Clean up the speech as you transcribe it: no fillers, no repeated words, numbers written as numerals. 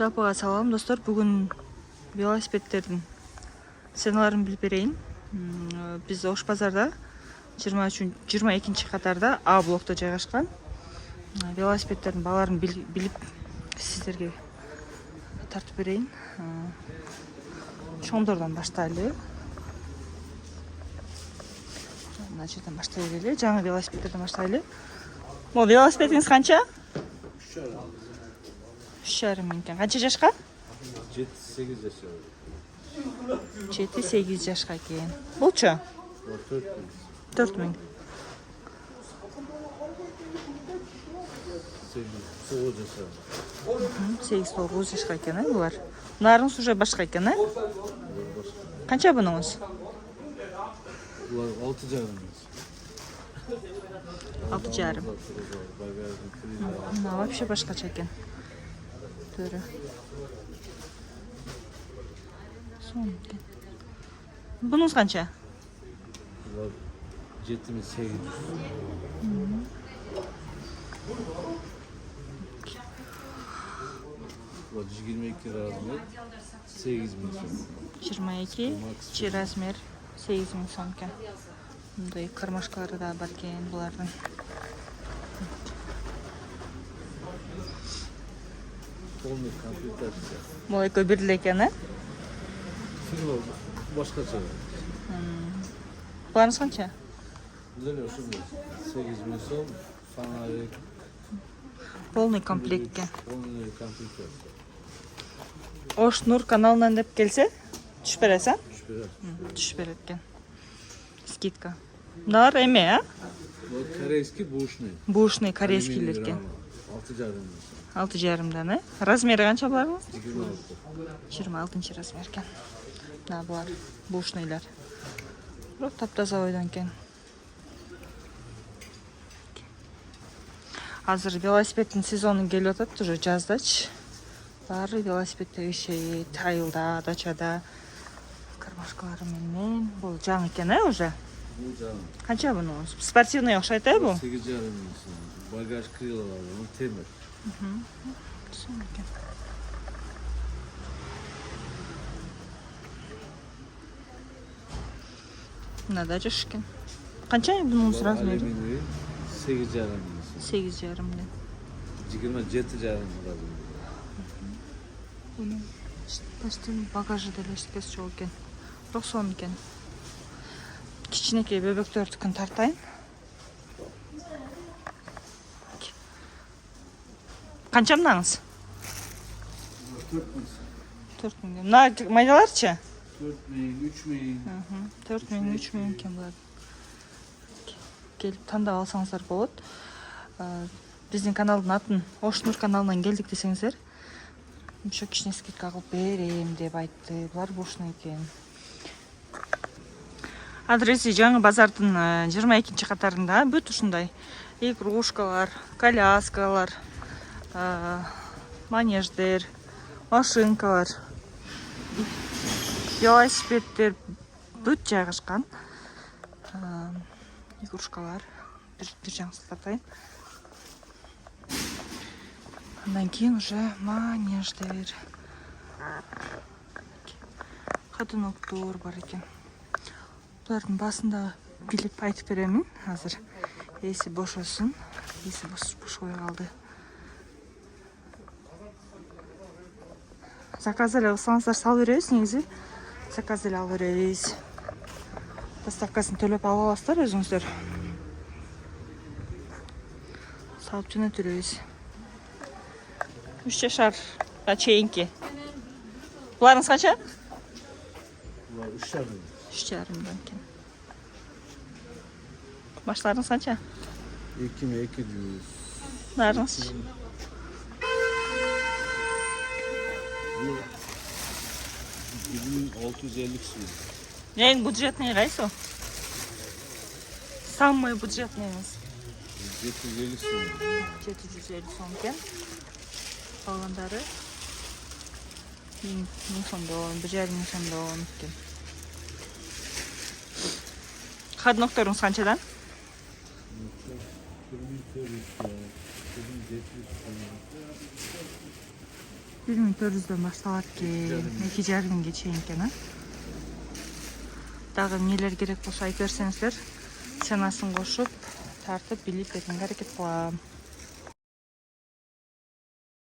Жалпыға салам достар, бүгін велосипедтердің ценаларын біліп берейін. Біз Ош базарда 22 қатарда А блокта жайғашқан. Велосипедтердің бағаларын біліп сіздерге тартып берейін. Чоңдордан баштайлы. Мына жерден баштай берелі. Жаңа велосипедтерден баштайлы. Бұл велосипедіңіз қанша? 3,5 мың екен. Қанша жашқа? 7-8 жашқа. 7-8 жашқа екен. Бұл чо? 4 мың. 8-9 жашқа. 8-9 жашқа екен, бұлар. Бұларыңыз уже башқа екен, Қанша бұныңыз? Бұлар 6,5 мың. 6,5. Мына вообще башқаша екен. Түрі. Бұныңыз қанша? Бұлар 7,800. Бұлар 22 размер 8 мың сом. 22 размер 8 мың сом екен. Бұндай кармашкалары да бар екен бұлардың. Полный комплектация. Бұл екеуі бірдей екен, Фирма башқаша. Бұларыңыз қанша? Бұлар осы 8 мың сом. Фонарик. Полный комплект екен. Полный комплектация. Ош Нур каналынан деп келсе, түшіп бересің? Түшіп береді екен. Скидка. Бұлар әме, Бұл корейский бушный. Бушный корейскийлер екен. 6,5 мың. 6,5-дан, Размері қанша бұларыңыз? 26. 26 размер екен. Мына бұлар бушныйлар. Бірақ таптаза ойдан екен. Азыр велосипедтің сезонын келіп отады, уже жаздач. Бары велосипедтегі шей, тайлда, дачада, кармашкалары менен. Бұл жаң екен, уже? Бұл жаң. Қанша бұныңыз? Спортивный оқшайды, бұл? 8,5 мың сом. Багаж крылалар, он темір. Мынада жүш екен. Қанша бұныңыз размері? Алюминий 8,5 мың сом. 8,5-ден. 27,5 мың размері. Бұның пәстің багажы дәлештікес жол екен. Бірақ сон екен. Кичінекей бөбектерді күн тартайын. Қанша мынаңыз? 4 мың. 4 мың. Мына майдаларчы? 4 мың, 3 мың. 4 мың, 3 мың екен бұлар. Келіп таңдап алсаңыздар болады. Біздің каналдың атын Ош Нур каналынан келдік десеңіздер. Еще кішіне скидка қылып берем деп айтты. Бұлар бушный екен. Адреси жаңы базардың 22 қатарында бүт ұшындай игрушкалар, коляскалар, манеждер, машинкалар, велосипедтер бүт жайғашқан. Игрушкалар бір жаңсыздатайын. Ondan кейін уже манеждер, қатыноктор бар екен. Бұлардың басында біліп айтып беремін. Азыр есі бош olsun. Есі бош қой қалды. Заказали алсаңыздар сал береміз, негізі. Заказали ал береміз. Доставкасын төлеп ала аласыздар өзіңіздер. Салып жана төлейміз. 3 жашар чейінке. Бұларыңыз қанша? Бұлар 3,5 мың. 3,5-дан екен. Башларыңыз қанша? 2,200. Нарыңыз? Бұл 2,650 сүйді. Ең бюджетный қайсы? Самый бюджетныйыңыз? 750 сүйді. 750 сом екен. Қалғандары 1000 сомдон, 1,5 сомдон екен. Қадноқтарыңыз қаншадан? 1400, 1400'den башталат экен. 2,5 чейин экен, а? Дагы эмнелер керек болсо айтып берсеңиздер, ценасын кошуп, тартып билип бергенге аракет кылам.